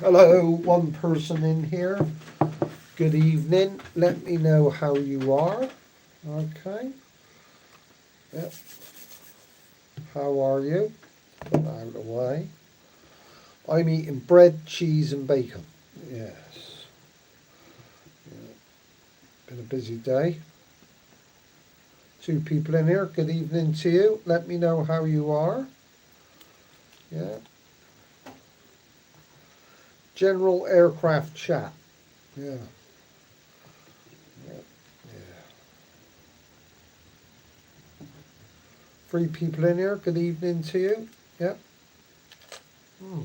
Hello, one person in here. Good evening. Let me know how you are. Okay. Yep. How are you? Put that out of the way. I'm eating bread, cheese and bacon. Yes. Yeah. Been a busy day. Two people in here. Good evening to you. Let me know how you are. Yeah. General aircraft chat. Yeah. Yeah. Three people in here. Good evening to you. Yep. Hmm.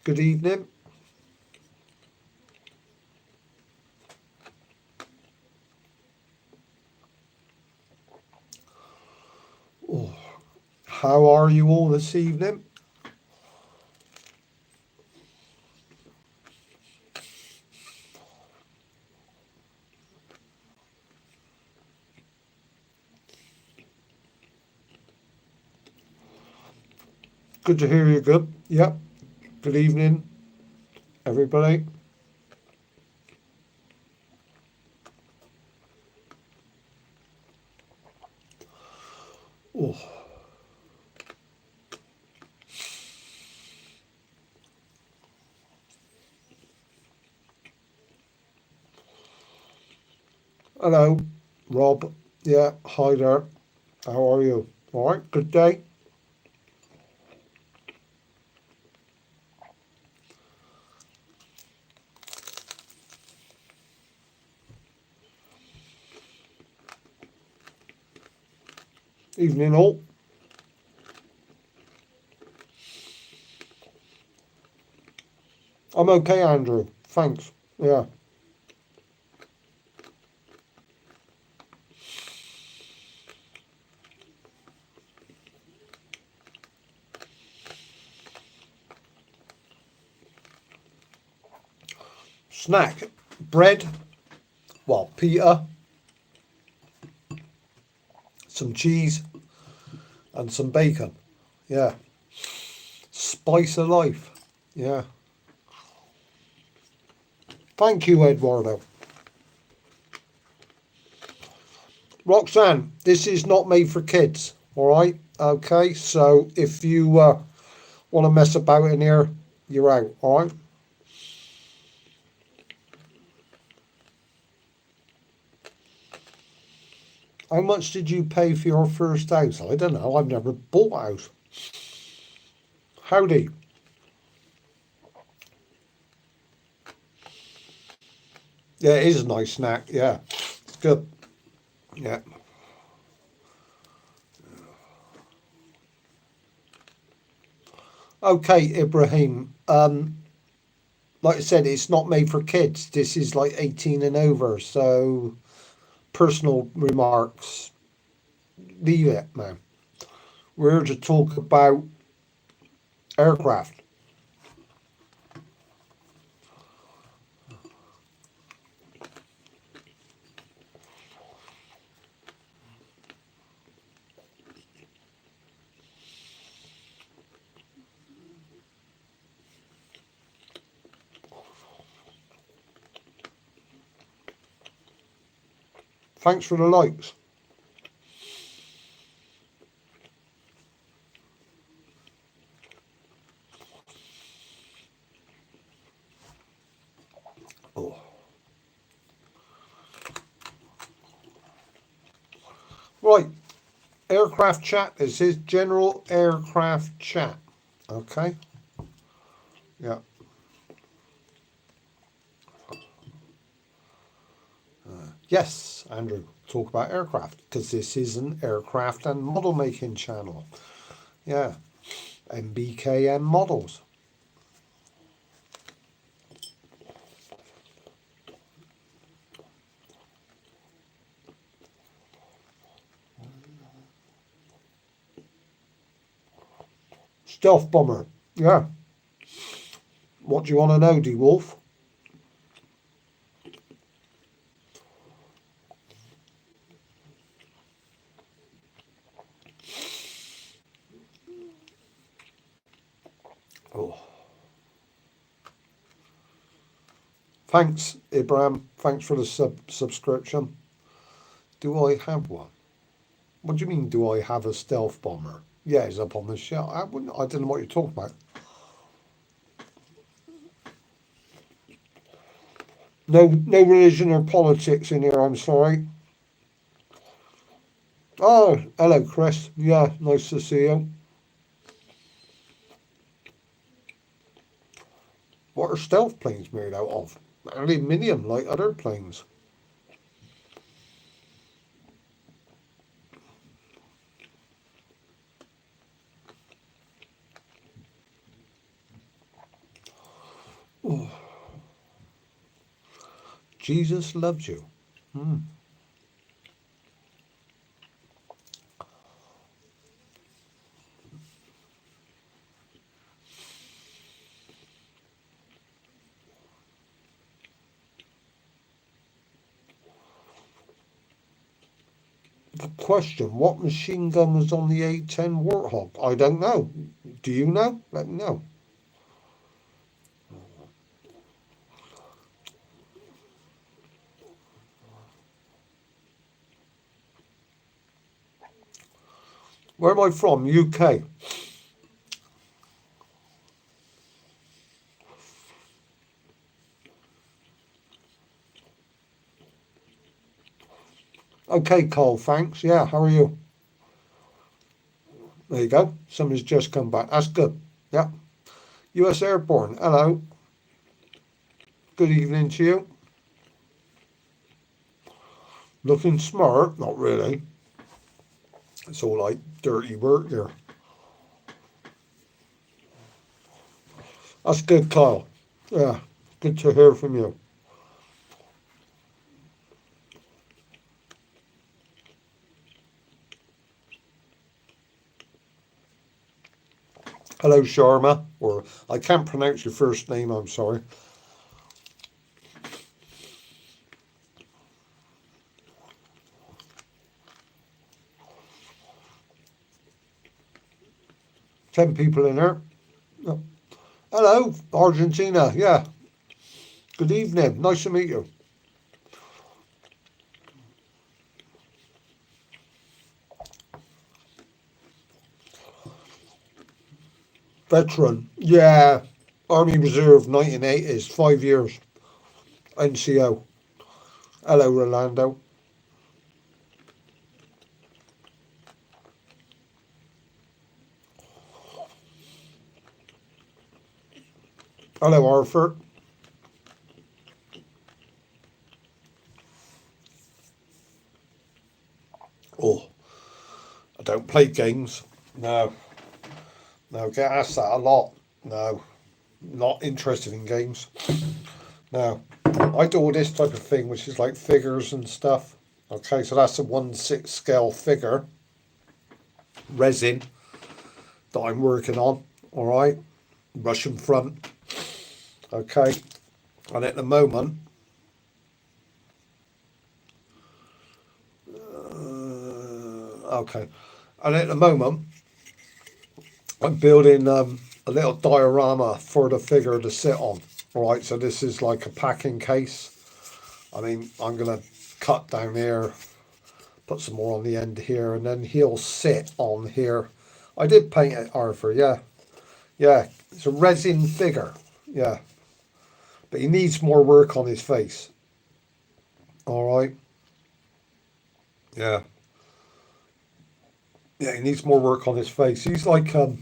Good evening. Oh, how are you all this evening? Good to hear you. Good. Yep. Good evening, everybody. Oh, hello, Rob. Yeah, hi there. How are you? All right. Good day. Evening, all. I'm okay, Andrew. Thanks. Yeah. Snack, bread. Well, Peter, some cheese, and some bacon. Yeah. Spice of life. Yeah. Thank you, Eduardo. Roxanne, this is not made for kids. All right. Okay. So if you want to mess about in here, you're out. All right. How much did you pay for your first house? I don't know. I've never bought a house. Howdy. Yeah, it is a nice snack. Yeah, it's good. Yeah. Okay, Ibrahim. Like I said, it's not made for kids. This is like 18 and over. So personal remarks. Leave it, man. We're here to talk about aircraft. Thanks for the likes. Oh. Right, aircraft chat. This is general aircraft chat. Okay. Yeah. Yes, Andrew, talk about aircraft because this is an aircraft and model making channel. Yeah, MBKM models. Stealth bomber. Yeah. What do you want to know, D Wolf? Thanks, Ibrahim. Thanks for the subscription. Do I have one? What do you mean, do I have a stealth bomber? Yeah, it's up on the shelf. I don't know what you're talking about. No religion or politics in here, I'm sorry. Oh, hello, Chris. Yeah, nice to see you. What are stealth planes made out of? Aluminium, like other planes. Oh, Jesus loves you. Question, what machine gun was on the A-10 Warthog? I don't know. Do you know? Let me know. Where am I from? UK. Okay, Cole, thanks. Yeah, how are you? There you go. Somebody's just come back. That's good. Yeah. US Airborne. Hello. Good evening to you. Looking smart? Not really. It's all like dirty work here. That's good, Kyle. Yeah. Good to hear from you. Hello, Sharma. Or I can't pronounce your first name, I'm sorry. 10 people in there. Oh. Hello, Argentina. Yeah. Good evening. Nice to meet you. Veteran. Yeah. Army Reserve, 1980s. 5 years. NCO. Hello, Rolando. Hello, Arthur. Oh, I don't play games. No. No, get asked that a lot. No. Not interested in games. No. I do all this type of thing, which is like figures and stuff. Okay, so that's a 1/6 scale figure. Resin that I'm working on. Alright. Russian front. Okay. And at the moment, okay. And at the moment, I'm building a little diorama for the figure to sit on. All right, so this is like a packing case. I mean, I'm going to cut down here, put some more on the end here, and then he'll sit on here. I did paint it, Arthur, yeah. Yeah, it's a resin figure, yeah. But he needs more work on his face. All right. Yeah. Yeah, he needs more work on his face. He's like, I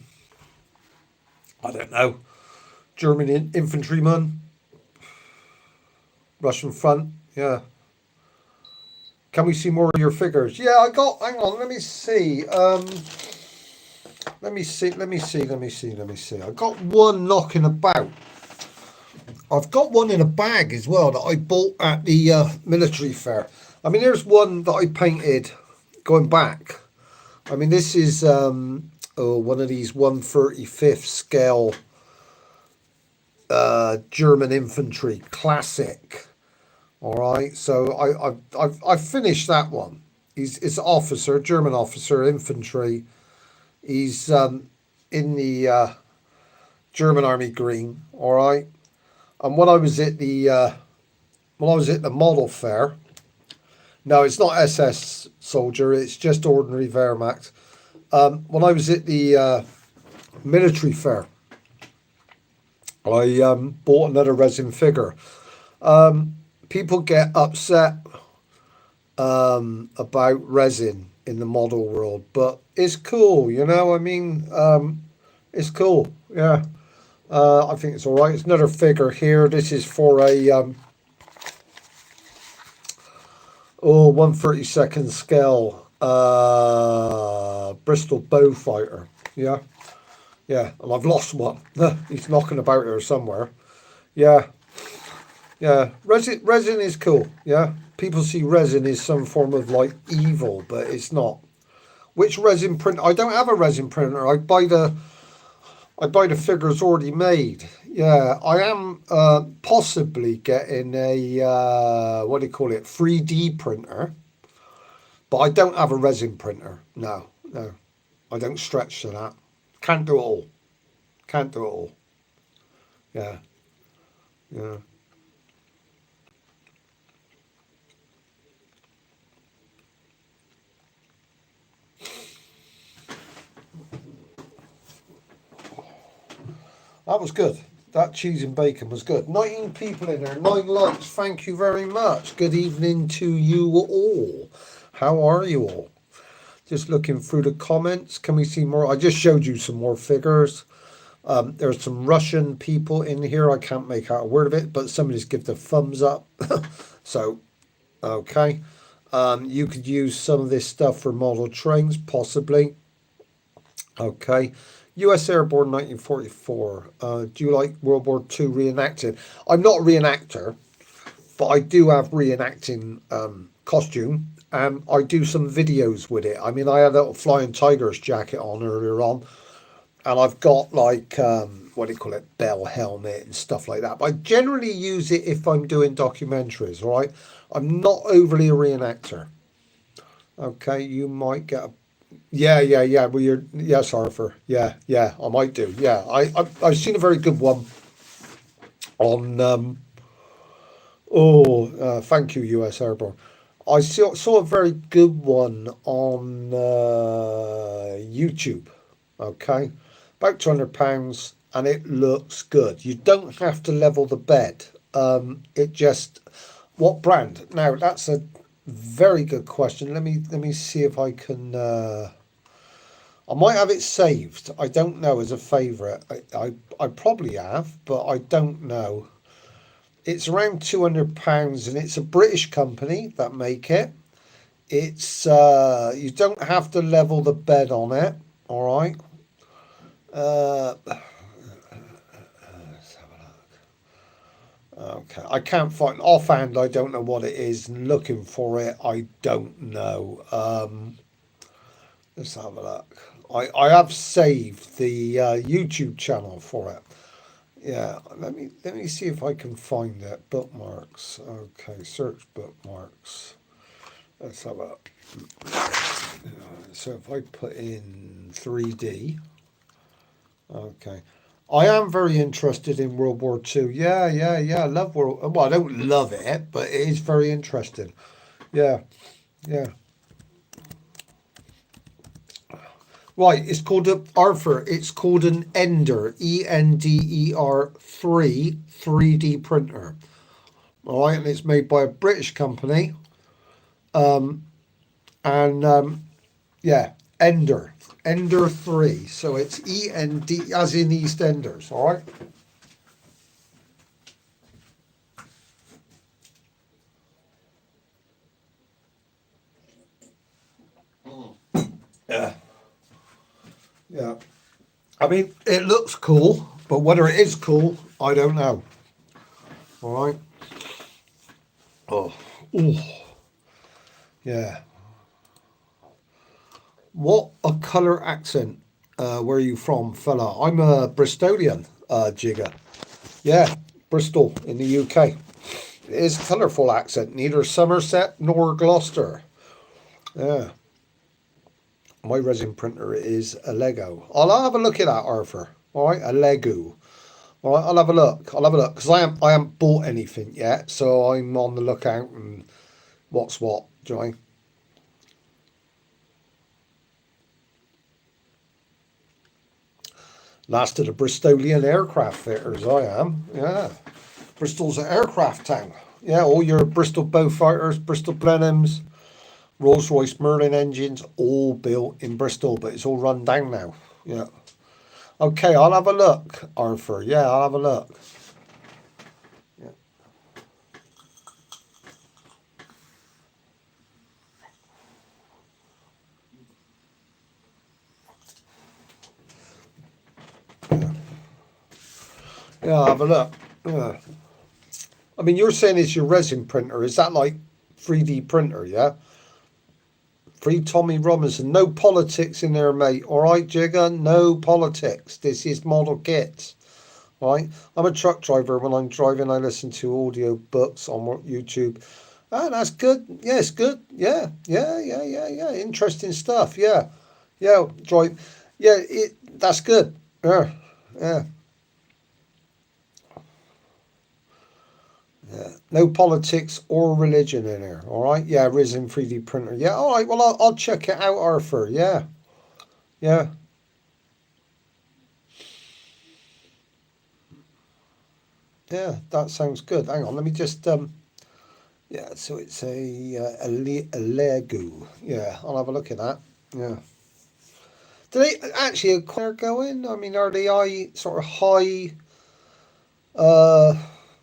don't know, German infantryman, Russian front. Yeah. Can we see more of your figures? Yeah, I got. Hang on, let me see. Let me see. Let me see. Let me see. Let me see. I got one knocking about. I've got one in a bag as well that I bought at the military fair. I mean, there's one that I painted going back. I mean, this is one of these 1/35th scale German infantry classic. All right, so I finished that one. It's officer, German officer, infantry. He's in the German Army Green. All right, and when I was at the when I was at the model fair. No, it's not SS Soldier. It's just ordinary Wehrmacht. When I was at the military fair, I bought another resin figure. People get upset about resin in the model world, but it's cool, you know. I mean, it's cool. Yeah, I think it's all right. It's another figure here. This is for a 1/32 scale Bristol bow fighter. Yeah, yeah, and I've lost one. He's knocking about here somewhere. Yeah, yeah. Resin is cool. Yeah, people see resin as some form of like evil, but it's not. Which resin print? I don't have a resin printer. I buy the figures already made. Yeah, I am possibly getting a what do you call it? 3D printer, but I don't have a resin printer. No, no, I don't stretch to that. Can't do it all. Can't do it all. Yeah, yeah. That was good. That cheese and bacon was good. 19 people in there, 9 likes. Thank you very much. Good evening to you all. How are you all? Just looking through the comments. Can we see more? I just showed you some more figures. There's some Russian people in here. I can't make out a word of it, but somebody's give the thumbs up. So, okay. You could use some of this stuff for model trains, possibly. Okay. U.S. Airborne 1944. Do you like World War II reenacted? I'm not a reenactor, but I do have reenacting costume, and I do some videos with it. I mean, I had a little Flying Tigers jacket on earlier on, and I've got like, what do you call it, bell helmet and stuff like that. But I generally use it if I'm doing documentaries, all right? I'm not overly a reenactor. Okay, you might get a yeah, yeah, yeah. Well, you're yes, Arthur. Yeah, yeah. I might do. Yeah, I've seen a very good one on. Thank you, U.S. Airborne. I saw a very good one on YouTube. Okay, about £200, and it looks good. You don't have to level the bed. It just what brand? Now that's a very good question. Let me see if I can. I might have it saved. I don't know as a favourite. I probably have, but I don't know. It's around £200, and it's a British company that make it. It's you don't have to level the bed on it. All right. Let's have a look. Okay, I can't find offhand. I don't know what it is. Looking for it, I don't know. Let's have a look. I have saved the YouTube channel for it. Yeah, let me see if I can find it. Bookmarks. Okay, search bookmarks. Let's have a. So if I put in 3D. Okay. I am very interested in World War II. Yeah, yeah, yeah. I love World. Well, I don't love it, but it is very interesting. Yeah, yeah. Right, it's called a Arthur. It's called an Ender, Ender 3D printer. All right, and it's made by a British company. And yeah, Ender 3. So it's END as in EastEnders. All right. Yeah, yeah. I mean, it looks cool, but whether it is cool, I don't know. All right. Oh, ooh, yeah. What a colour accent. Where are you from, fella? I'm a Bristolian, Jigger. Yeah, Bristol in the UK. It is a colourful accent. Neither Somerset nor Gloucester. Yeah. My resin printer is a Lego. I'll have a look at that, Arthur. All right, a Lego. All right, I'll have a look. I'll have a look because I haven't bought anything yet, so I'm on the lookout and what's what. Do you know what I mean? Last of the Bristolian aircraft fitters, I am. Yeah, Bristol's an aircraft town. Yeah, all your Bristol Beaufighters, Bristol Blenheims, Rolls-Royce Merlin engines, all built in Bristol, but it's all run down now. Yeah. Okay, I'll have a look, Arthur. Yeah, I'll have a look. Yeah. Yeah, I'll have a look. Yeah. I mean, you're saying it's your resin printer. Is that like 3D printer, yeah? Free Tommy Robinson. No politics in there, mate. All right, Jigger? No politics. This is model kits. All right? I'm a truck driver. When I'm driving, I listen to audio books on YouTube. Oh, that's good. Yeah, it's good. Yeah, yeah, yeah, yeah, yeah. Interesting stuff. Yeah, yeah. Drive. Yeah, that's good. Yeah, yeah. Yeah. No politics or religion in here. All right. Yeah, Risen 3D printer. Yeah. All right. Well, I'll check it out, Arthur. Yeah. Yeah. Yeah. That sounds good. Hang on. Let me just. Yeah. So it's a Lego. Yeah. I'll have a look at that. Yeah. Do they actually acquire going? I mean, are they sort of high uh,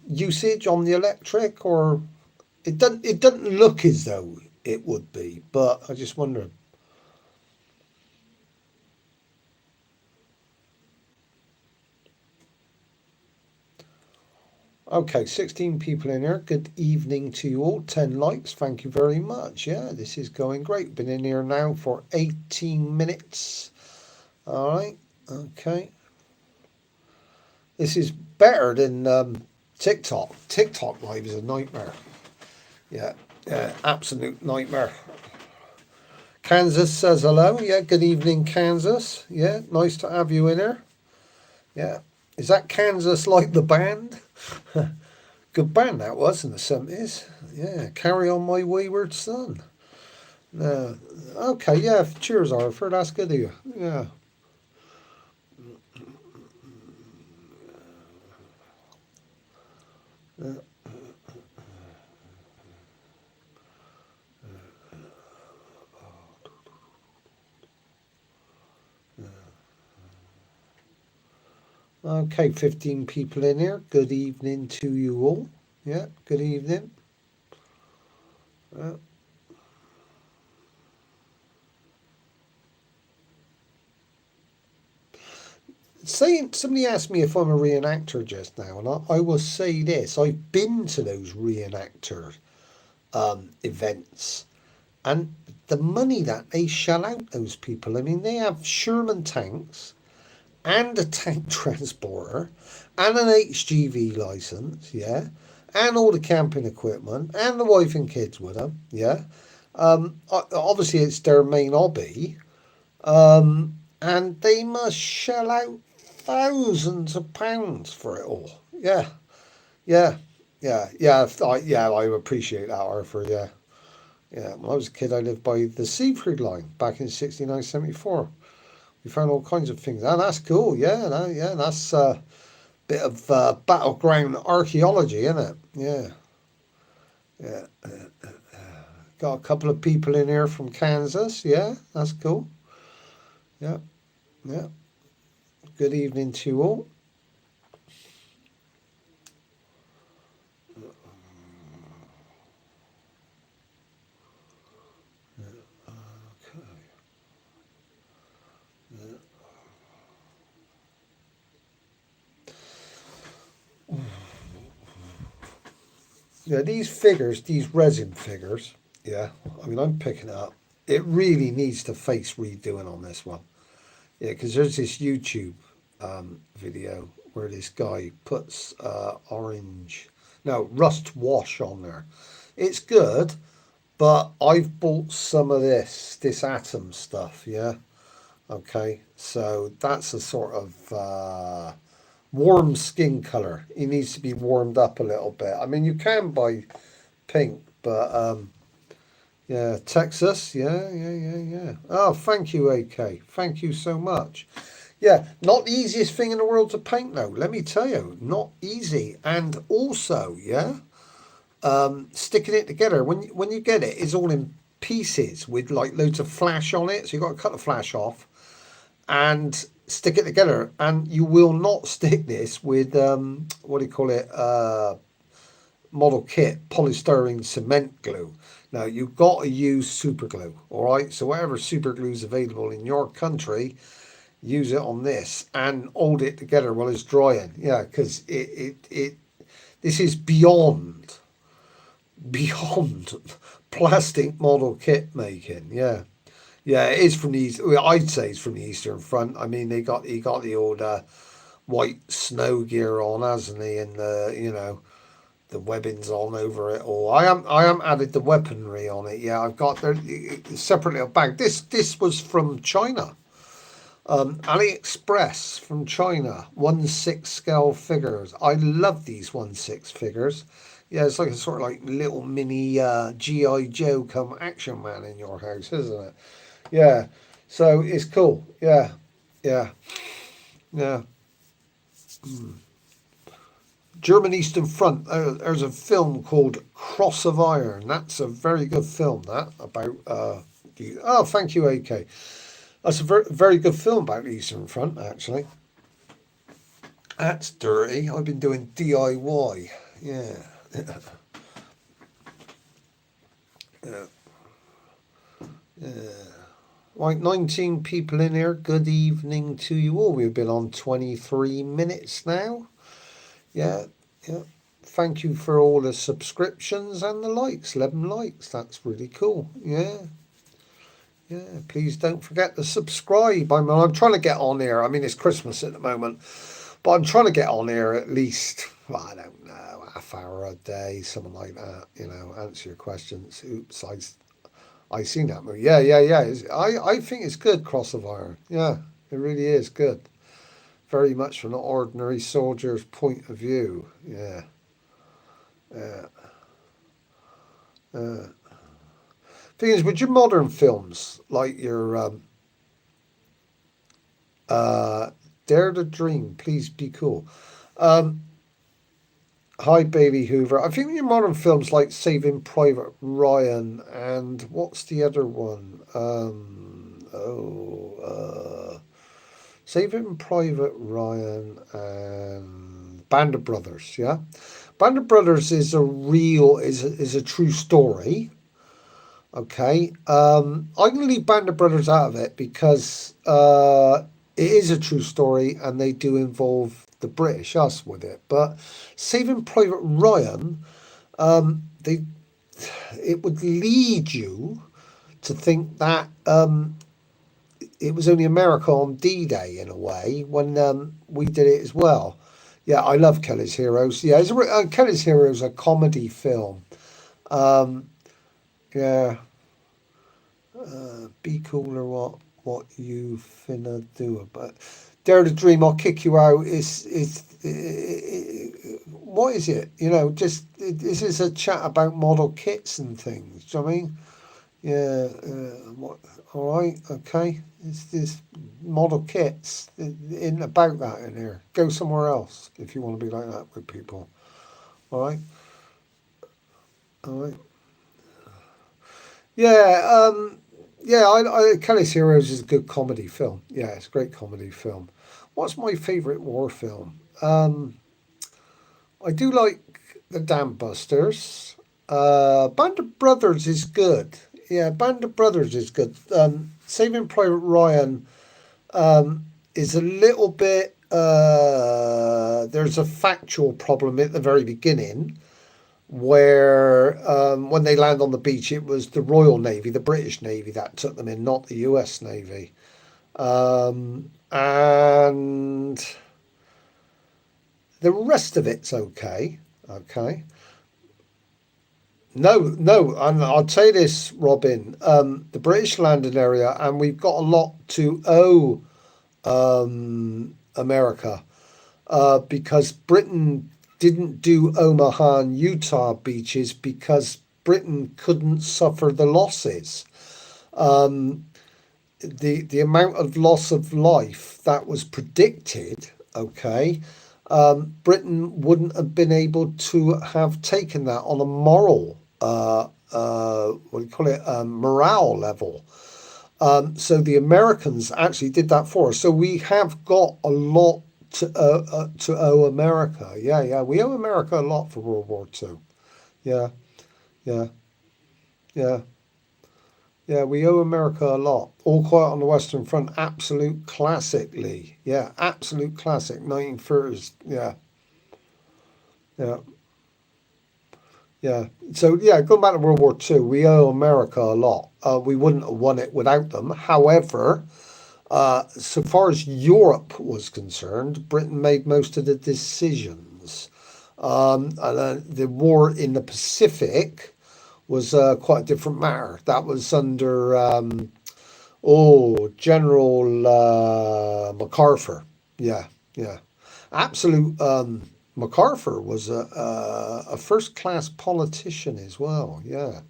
usage on the electric, or it doesn't look as though it would be, but I just wonder. Okay, 16 people in here. Good evening to you all. 10 likes. Thank you very much. Yeah, this is going great. Been in here now for 18 minutes. All right. Okay. This is better than TikTok. TikTok live is a nightmare. Yeah. Yeah. Absolute nightmare. Kansas says hello. Yeah. Good evening, Kansas. Yeah. Nice to have you in here. Yeah. Is that Kansas like the band? Good band that was in the 70s. Yeah, Carry On My Wayward Son. Okay, yeah, cheers, Arthur. That's good of you. Yeah. Yeah. Okay, 15 people in here. Good evening to you all. Yeah, good evening. Uh, somebody asked me if I'm a reenactor just now, and I will say this: I've been to those reenactor events, and the money that they shell out those people. I mean, they have Sherman tanks and a tank transporter and an HGV license, yeah, and all the camping equipment and the wife and kids with them, yeah. Obviously, it's their main hobby, and they must shell out thousands of pounds for it all. Yeah, yeah, yeah, yeah. I appreciate that, Arthur. Yeah, yeah. When I was a kid, I lived by the Seaford line back in 69, 74. We found all kinds of things. Ah, that's cool. Yeah, yeah, that's a bit of battleground archaeology, isn't it? Yeah, yeah. Got a couple of people in here from Kansas. Yeah, that's cool. Yeah, yeah. Good evening to you all. Yeah, these figures, these resin figures, yeah, I mean, I'm picking it up. It really needs to face redoing on this one. Yeah, because there's this YouTube video where this guy puts orange, no, rust wash on there. It's good, but I've bought some of this atom stuff, yeah. Okay, so that's a sort of warm skin color. He needs to be warmed up a little bit. I mean, you can buy pink, but yeah, Texas, yeah. Oh, thank you, AK. Thank you so much. Yeah, not the easiest thing in the world to paint, though. Let me tell you, not easy. And also, yeah, sticking it together. When you get it, it's all in pieces with like loads of flash on it. So you've got to cut the flash off and stick it together. And you will not stick this with what do you call it? Model kit polystyrene cement glue. Now you've got to use super glue. All right. So whatever super glue is available in your country, use it on this and hold it together while it's drying. Yeah, because it this is beyond plastic model kit making. Yeah, it is from the East. Well, I'd say it's from the Eastern Front. I mean, he got the old white snow gear on, hasn't he? And the webbings on over it all. I am added the weaponry on it. Yeah, I've got the separate little bag. This was from China. AliExpress from China, 1/6 scale figures. I love these 1/6 figures. Yeah, it's like a sort of like little mini G.I. Joe come action man in your house, isn't it? Yeah, so it's cool. Yeah, yeah, yeah. German Eastern Front. There's a film called Cross of Iron. That's a very good film. That about. Oh, thank you, AK. That's a very, very good film about the Eastern Front, actually. That's dirty. I've been doing DIY. Yeah. Yeah. Yeah. Right, 19 people in here. Good evening to you all. We've been on 23 minutes now. Yeah. Thank you for all the subscriptions and the likes. 11 likes. That's really cool. Yeah. Please don't forget to subscribe. I'm trying to get on here. I mean, it's Christmas at the moment, but I'm trying to get on here at least, well, I don't know, half hour a day, something like that. Answer your questions. Oops, I seen that movie. Yeah. I think it's good, Cross of Iron. Yeah, it really is good. Very much from an ordinary soldier's point of view. Yeah. Thing is, with your modern films, like your Dare to Dream, Please Be Cool. Hi, Baby Hoover. I think your modern films like Saving Private Ryan and what's the other one? Saving Private Ryan and Band of Brothers. Yeah, Band of Brothers is a true story. Okay, I'm going to leave Band of Brothers out of it because it is a true story and they do involve the British, us, with it. But Saving Private Ryan, it would lead you to think that it was only America on D-Day in a way when we did it as well. Yeah, I love Kelly's Heroes. Yeah, Kelly's Heroes a comedy film. Yeah. Be cool or what you finna do. But Dare to Dream, I'll kick you out. What is it? This is a chat about model kits and things. Do you know what I mean? Yeah. What? All right. Okay. It's this model kits. In about that in here. Go somewhere else if you want to be like that with people. All right. All right. Yeah. Kelly's Heroes is a good comedy film. Yeah, it's a great comedy film. What's my favourite war film? I do like the Dam Busters. Band of Brothers is good. Yeah, Band of Brothers is good. Saving Private Ryan is a little bit. There's a factual problem at the very beginning where when they land on the beach, it was the Royal Navy, the British Navy, that took them in, not the US Navy. And the rest of it's okay. Okay. No, and I'll say this, Robin. The British landing area, and we've got a lot to owe America. because Britain didn't do Omaha and Utah beaches because Britain couldn't suffer the losses. Um, the amount of loss of life that was predicted, okay, Britain wouldn't have been able to have taken that on a moral, what do you call it, morale level. So the Americans actually did that for us. So we have got a lot to owe America. Yeah, yeah, we owe America a lot for World War II. Yeah, yeah, yeah. Yeah, we owe America a lot. All Quiet on the Western Front, absolute classic, Lee. Yeah, absolute classic, 1930s. Yeah, yeah, yeah. So, yeah, going back to World War II, we owe America a lot. We wouldn't have won it without them. However, so far as Europe was concerned, Britain made most of the decisions. The war in the Pacific was quite a different matter. That was under General MacArthur. Yeah, yeah. Absolute MacArthur was a first class politician as well. Yeah.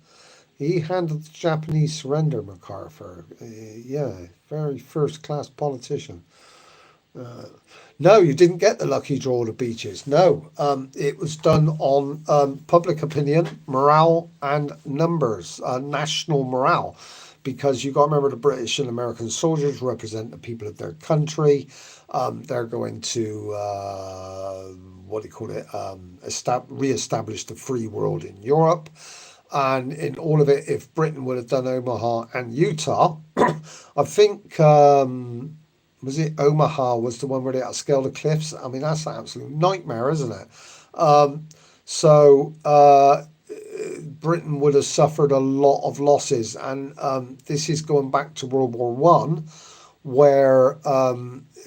He handled the Japanese surrender, MacArthur. Yeah, very first class politician. No, you didn't get the lucky draw of the beaches. No, it was done on public opinion, morale, and numbers, national morale. Because you got to remember the British and American soldiers represent the people of their country. They're going to, what do you call it, re-establish the free world in Europe. And in all of it, if Britain would have done Omaha and Utah, I think, was it Omaha was the one where they had to scale the cliffs? I mean, that's an absolute nightmare, isn't it? So Britain would have suffered a lot of losses. And this is going back to World War One, where,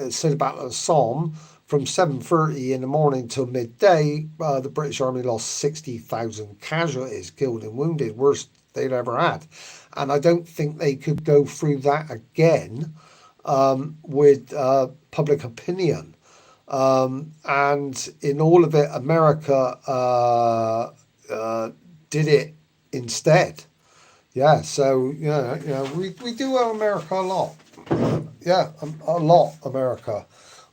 say the Battle of the Somme, from 7:30 in the morning till midday, the British Army lost 60,000 casualties, killed and wounded, worst they'd ever had. And I don't think they could go through that again with public opinion. And in all of it, America did it instead. Yeah, so, we do owe America a lot. Yeah, a lot, America.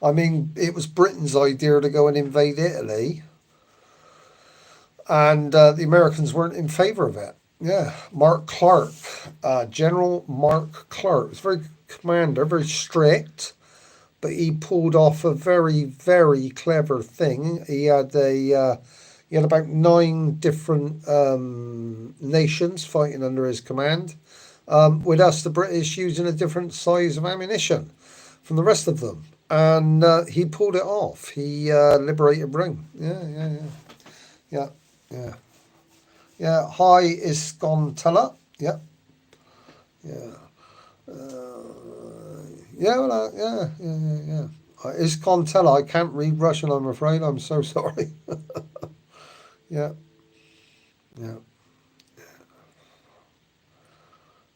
I mean, it was Britain's idea to go and invade Italy, and the Americans weren't in favour of it. Yeah, Mark Clark, General Mark Clark, was very commander, very strict, but he pulled off a very, very clever thing. He had about 9 different nations fighting under his command. With us, the British, using a different size of ammunition from the rest of them. And he pulled it off. He liberated Rome. Yeah, yeah, yeah. Yeah, yeah. Yeah, hi, Iskontella. Yeah, yeah. Yeah, well, yeah, yeah, yeah, yeah. Iskontella, I can't read Russian, I'm afraid. I'm so sorry. Yeah, yeah,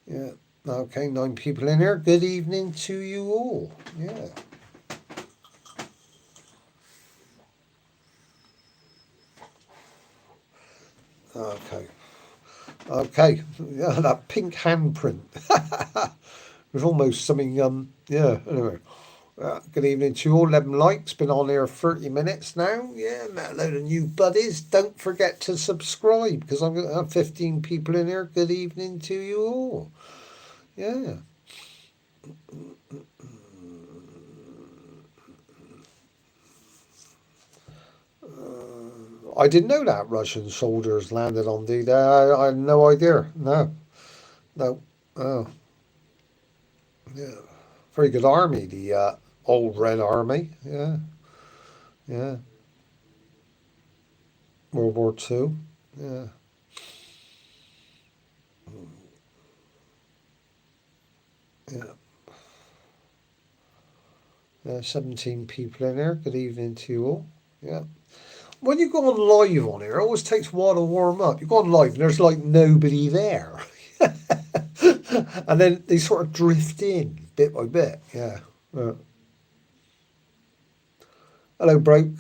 yeah. Okay, 9 people in here. Good evening to you all. Yeah. Okay. Okay. Yeah, that pink handprint. It was almost something, yeah, anyway. Good evening to you all. 11 likes. Been on here 30 minutes now. Yeah, met a load of new buddies. Don't forget to subscribe because I'm going to have 15 people in here. Good evening to you all. Yeah. I didn't know that Russian soldiers landed on D-Day. I had no idea. No, no. Oh, yeah. Very good army, the old Red Army. Yeah, yeah. World War Two. Yeah, yeah. Yeah, 17 people in there. Good evening to you all. Yeah. When you go on live on here, it always takes a while to warm up. You go on live and there's like nobody there. And then they sort of drift in bit by bit. Yeah. Hello, Broke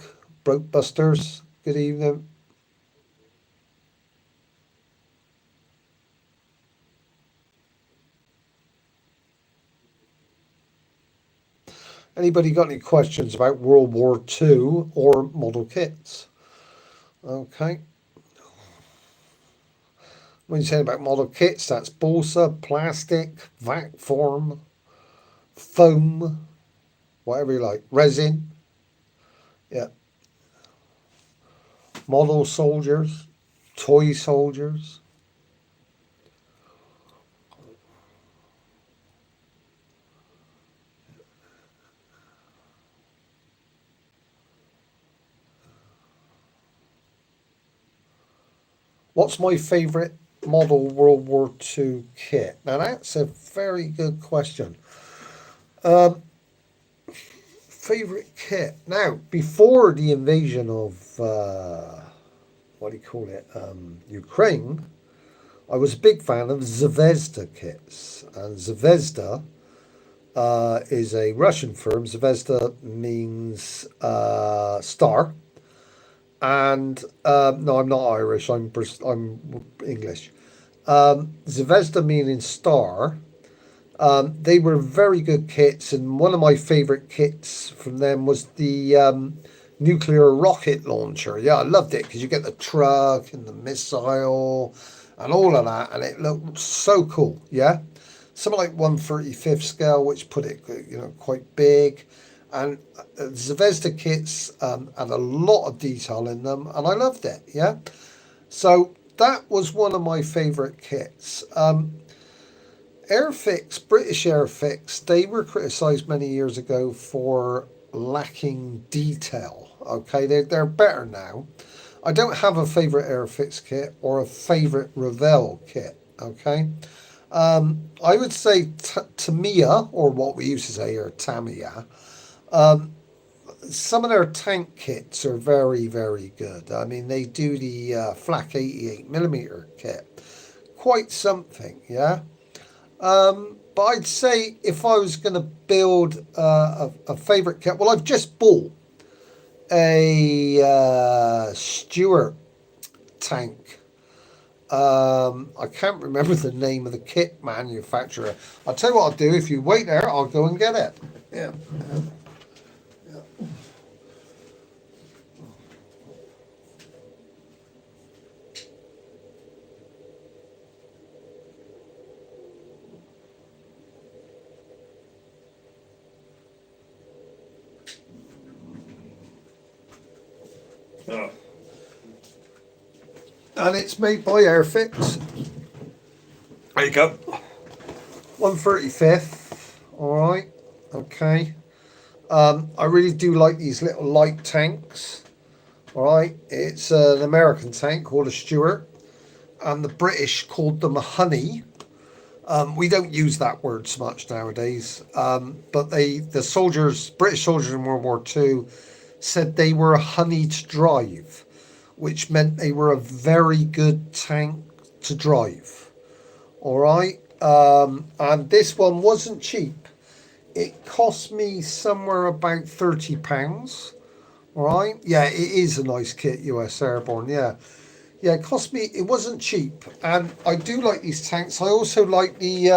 Busters. Good evening. Anybody got any questions about World War II or model kits? Okay. When you say about model kits, that's balsa, plastic, vac form, foam, whatever you like, resin. Yeah. Model soldiers, toy soldiers. What's my favourite model World War II kit? Now that's a very good question. Favourite kit. Now, before the invasion of what do you call it? Ukraine, I was a big fan of Zvezda kits. And Zvezda is a Russian firm. Zvezda means star. And no, I'm not Irish. I'm English. Zvezda meaning star. They were very good kits, and one of my favourite kits from them was the nuclear rocket launcher. Yeah, I loved it because you get the truck and the missile and all of that, and it looked so cool. Yeah, something like 1/35 scale, which put it quite big. And Zvezda kits had a lot of detail in them, and I loved it. Yeah, so that was one of my favourite kits. Airfix, British Airfix, they were criticised many years ago for lacking detail. Okay, they're better now. I don't have a favourite Airfix kit or a favourite Revell kit. Okay, I would say Tamiya, or what we used to say here, Tamiya. Some of their tank kits are very, very good. I mean, they do the flak 88mm kit. Quite something, yeah? But I'd say if I was going to build a favourite kit, well, I've just bought a Stewart tank. I can't remember the name of the kit manufacturer. I'll tell you what I'll do. If you wait there, I'll go and get it. Yeah. Oh. And it's made by Airfix. There you go. 1/35. All right. Okay. I really do like these little light tanks. All right. It's an American tank called a Stewart, and the British called them a honey. We don't use that word so much nowadays. But the soldiers, British soldiers in World War II, said they were a honey to drive, which meant they were a very good tank to drive. All right. And this one wasn't cheap. It cost me somewhere about £30. All right. Yeah, it is a nice kit, US Airborne. Yeah. Yeah, it cost me, it wasn't cheap. And I do like these tanks. I also like the,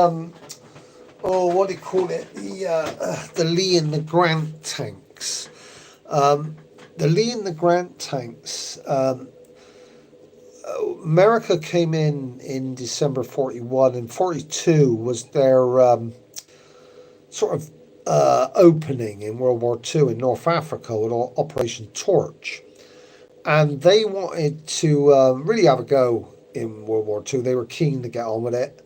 what do you call it? The Lee and the Grant tanks. The Lee and the Grant tanks, America came in December 41, and 42 was their sort of opening in World War II in North Africa with Operation Torch. And they wanted to really have a go in World War II. They were keen to get on with it.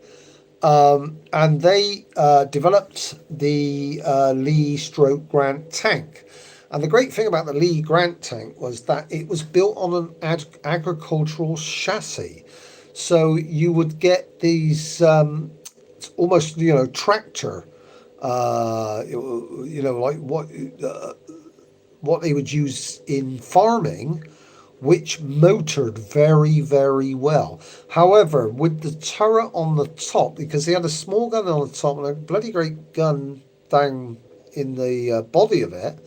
And they developed the Lee Stroke Grant tank. And the great thing about the Lee Grant tank was that it was built on an agricultural chassis. So you would get these almost, tractor, like what they would use in farming, which motored very, very well. However, with the turret on the top, because they had a small gun on the top and a bloody great gun down in the body of it,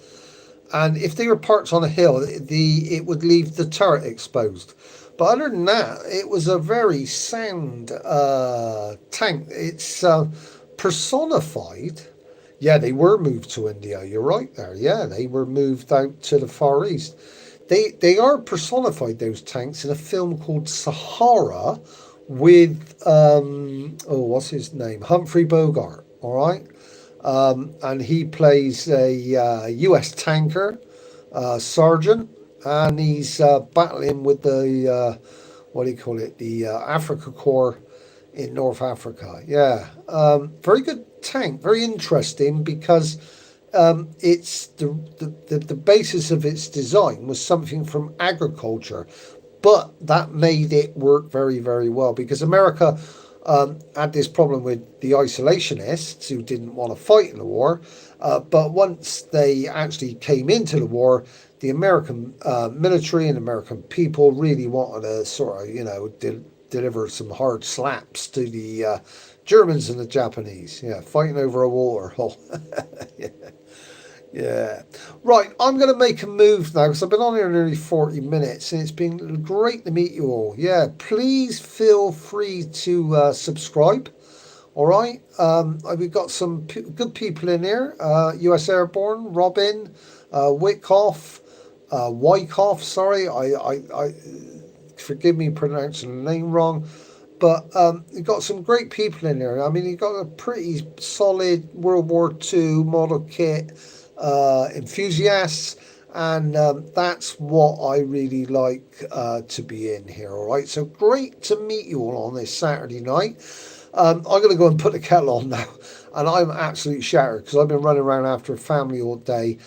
And if they were parked on a hill, it would leave the turret exposed. But other than that, it was a very sound tank. It's personified. Yeah, they were moved to India. You're right there. Yeah, they were moved out to the Far East. They are personified, those tanks, in a film called Sahara with what's his name, Humphrey Bogart. All right, and he plays a U.S. tanker sergeant, and he's battling with the what do you call it, the Africa Corps in North Africa. Yeah, very good tank, very interesting because it's the basis of its design was something from agriculture, but that made it work very, very well because America had this problem with the isolationists who didn't want to fight in the war. But once they actually came into the war, the American military and American people really wanted to sort of, deliver some hard slaps to the Germans and the Japanese. Yeah, fighting over a water hole. Yeah. Yeah. Right, I'm going to make a move now because I've been on here nearly 40 minutes and it's been great to meet you all. Yeah, please feel free to subscribe. All right. We've got some good people in here. US Airborne, Robin, Wyckoff, Wyckoff, sorry. I forgive me pronouncing the name wrong. But you've got some great people in there. I mean, you've got a pretty solid World War II model kit enthusiasts, and that's what I really like to be in here. All right, so great to meet you all on this Saturday night. I'm going to go and put the kettle on now, and I'm absolutely shattered because I've been running around after a family all day,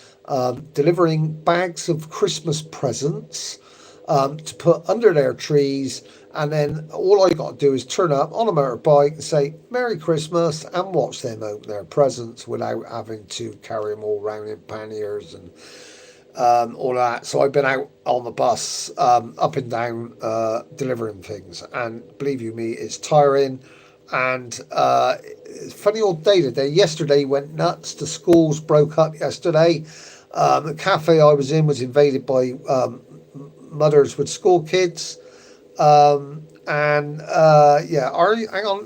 delivering bags of Christmas presents to put under their trees. And then all I got to do is turn up on a motorbike and say Merry Christmas and watch them open their presents without having to carry them all around in panniers and all that. So I've been out on the bus up and down delivering things. And believe you me, it's tiring. And funny old day today. Yesterday went nuts. The schools broke up yesterday. The cafe I was in was invaded by mothers with school kids. Hang on,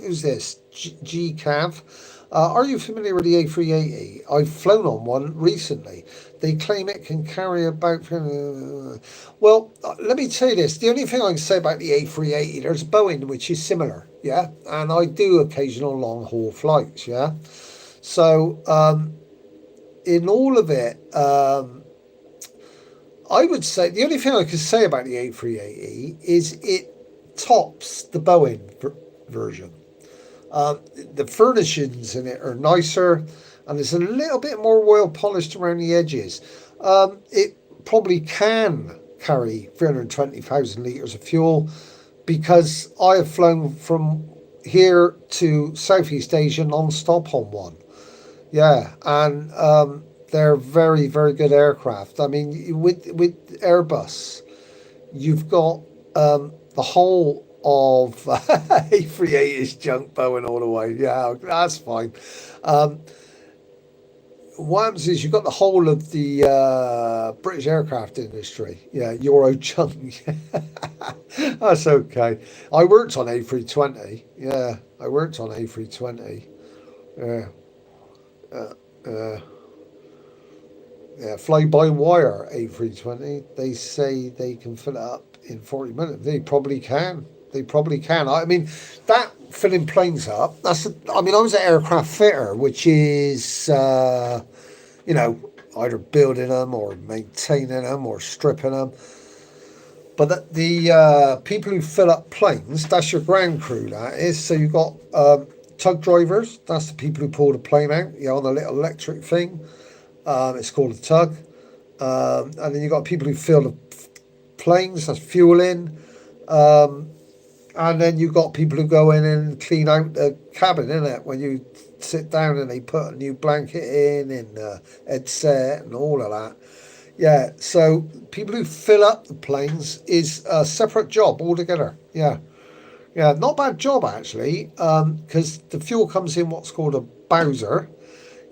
who's this? GCAV. Are you familiar with the A380? I've flown on one recently. They claim it can carry about. Well, let me tell you this. The only thing I can say about the A380, there's Boeing, which is similar, yeah? And I do occasional long haul flights, yeah? So, in all of it, I would say the only thing I can say about the A380 is it tops the Boeing version. The furnishings in it are nicer and it's a little bit more well polished around the edges. It probably can carry 320,000 litres of fuel because I have flown from here to Southeast Asia non-stop on one. Yeah, and they're very, very good aircraft. I mean, with Airbus, you've got the whole of A380 is junk Boeing all the way. Yeah, that's fine. What happens is you've got the whole of the British aircraft industry. Yeah, Euro junk. That's okay. I worked on A320. Yeah, I worked on A320. Yeah. Yeah, fly-by-wire A320. They say they can fill it up in 40 minutes. They probably can. They probably can. I mean, that filling planes up, I was an aircraft fitter, which is, either building them or maintaining them or stripping them. But the people who fill up planes, that's your ground crew, that is. So you've got tug drivers, that's the people who pull the plane out, on the little electric thing. It's called a tug. And then you've got people who fill the planes, that's fueling. And then you've got people who go in and clean out the cabin, innit? When you sit down and they put a new blanket in and headset and all of that. Yeah, so people who fill up the planes is a separate job altogether. Yeah. Yeah, not a bad job actually, because the fuel comes in what's called a Bowser.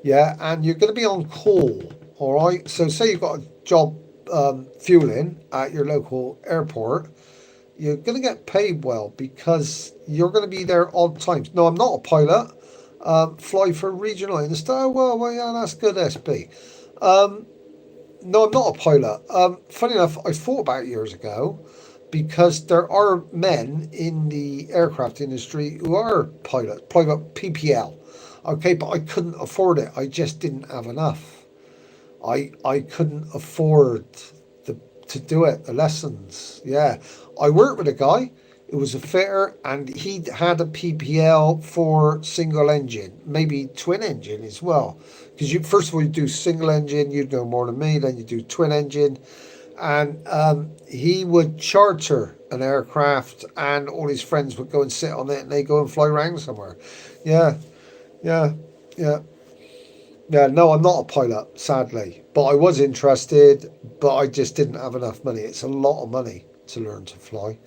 Yeah, and you're going to be on call all right? So say you've got a job fueling at your local airport, you're going to get paid well because you're going to be there odd times. No, I'm not a pilot. Fly for regional and oh, well, yeah, that's good, SB. No, I'm not a pilot. Funny enough, I thought about it years ago because there are men in the aircraft industry who are pilots, private PPL. Okay, but I couldn't afford it. I just didn't have enough. I couldn't afford the to do it. The lessons, yeah. I worked with a guy who was a fitter, and he had a PPL for single engine, maybe twin engine as well. Because you first of all you do single engine, you'd know more than me. Then you do twin engine, and he would charter an aircraft, and all his friends would go and sit on it, and they go and fly around somewhere. Yeah, yeah, yeah. Yeah, no, I'm not a pilot, sadly, but I was interested, but I just didn't have enough money. It's a lot of money to learn to fly.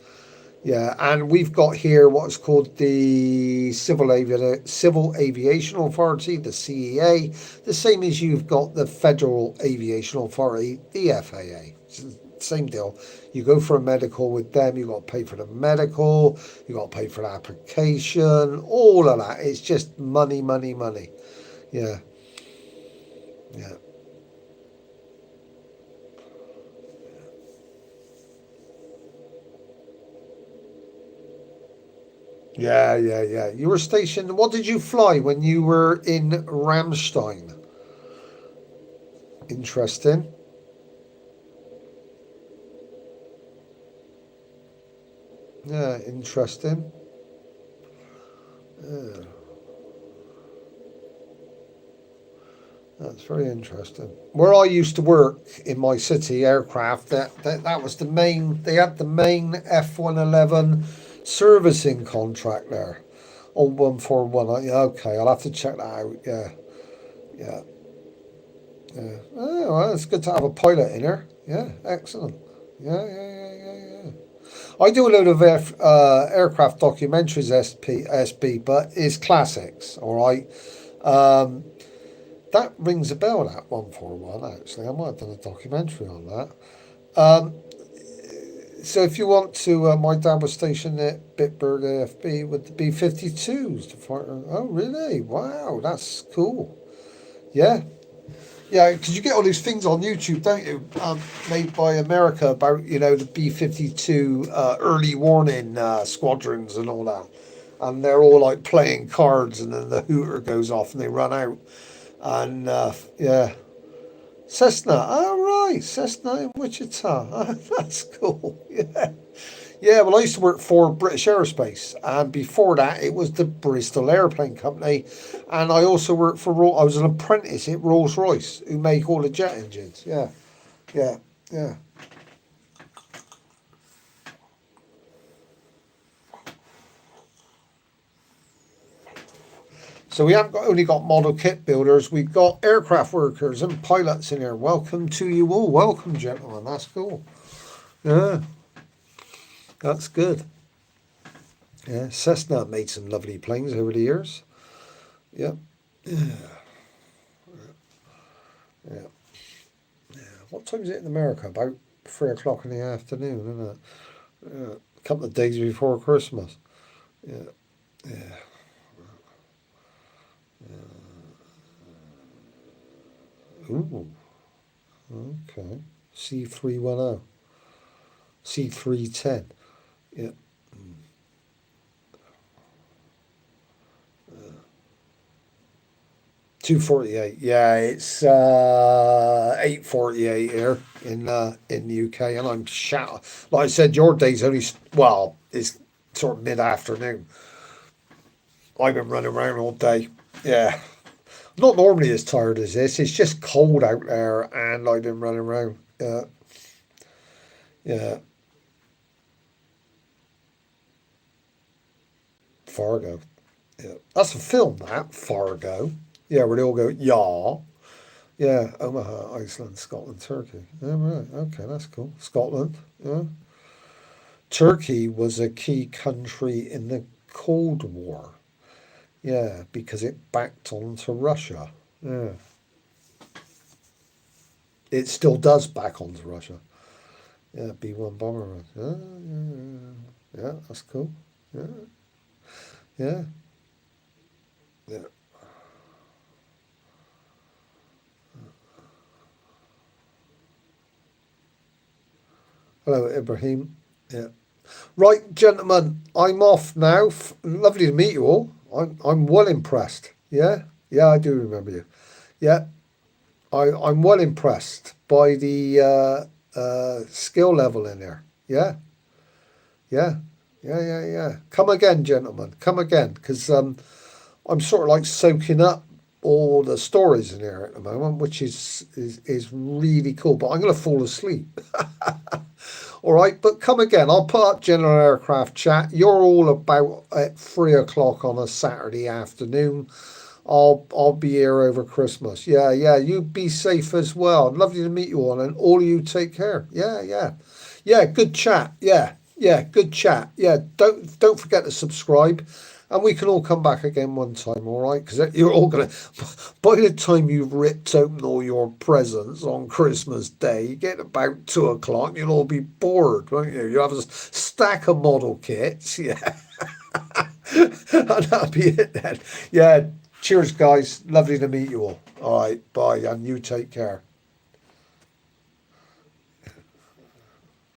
Yeah, and we've got here what's called the Civil Aviation Authority, the CEA, the same as you've got the Federal Aviation Authority, the FAA. It's the same deal. You go for a medical with them, you got to pay for the medical, you got to pay for the application, all of that. It's just money, money, money. Yeah, yeah. Yeah, yeah, yeah. You were stationed. What did you fly when you were in Ramstein? Interesting. Yeah, interesting. Yeah, that's very interesting. Where I used to work in my city, aircraft, that was the main. They had the main F-111 servicing contract there. On 141. Yeah, okay, I'll have to check that out. Yeah, yeah, yeah. Oh, well, it's good to have a pilot in here. Yeah, excellent. Yeah, yeah, yeah, yeah, yeah. I do a load of aircraft documentaries, SB, but it's classics, all right? Um, that rings a bell, that 141, actually. I might have done a documentary on that. Um, so if you want to, my dad was stationed at Bitburg AFB with the B-52s. Oh, really? Wow, that's cool. Yeah, yeah, because you get all these things on YouTube, don't you? Made by America about the B-52 early warning squadrons and all that, and they're all like playing cards, and then the hooter goes off and they run out, and yeah, Cessna. Oh right, Cessna in Wichita. That's cool. Yeah. Yeah, well, I used to work for British Aerospace, and before that, it was the Bristol Airplane Company, and I also worked for. I was an apprentice at Rolls Royce, who make all the jet engines. Yeah, yeah, yeah. So we haven't only got model kit builders, we've got aircraft workers and pilots in here. Welcome to you all. Welcome, gentlemen. That's cool. Yeah, that's good. Yeah, Cessna made some lovely planes over the years. Yep. Yeah. What time is it in America? About 3 o'clock in the afternoon, isn't it? Yeah. A couple of days before Christmas. Yeah, yeah. Ooh, okay. C310, C310. Yeah. 248. Yeah, it's 8:48 here in the UK, and I'm shat. Like I said, your day's only well, it's sort of mid afternoon. I've been running around all day. Yeah, not normally as tired as this. It's just cold out there, and I've been running around. Yeah, yeah. Fargo. Yeah, that's a film. That Fargo. Yeah, where they all go, yeah, yeah. Omaha, Iceland, Scotland, Turkey. Yeah, right. Okay, that's cool. Scotland. Yeah. Turkey was a key country in the Cold War. Yeah, because it backed onto Russia. Yeah. It still does back onto Russia. Yeah, B-1 bomber. Yeah, that's cool. Yeah, yeah, yeah. Hello, Ibrahim. Yeah. Right, gentlemen, I'm off now. Lovely to meet you all. I'm well impressed. Yeah, yeah, I do remember you. Yeah, I'm well impressed by the skill level in there. Yeah, yeah, yeah. Come again, gentlemen. Come again, because I'm sort of like soaking up all the stories in here at the moment, which is really cool. But I'm going to fall asleep. All right, but come again. I'll put up General Aircraft Chat. You're all about at 3 o'clock on a Saturday afternoon. I'll be here over Christmas. Yeah, yeah. You be safe as well. Lovely to meet you all, and all of you take care. Yeah, yeah, yeah. Good chat. Yeah, yeah. Good chat. Yeah. Don't forget to subscribe, and we can all come back again one time. All right, because you're all gonna. By the time you've ripped open all your presents on Christmas Day, you get about 2 o'clock, and you'll all be bored, won't you? You have a stack of model kits. Yeah. And that'll be it then. Yeah. Cheers, guys. Lovely to meet you all. All right. Bye. And you take care.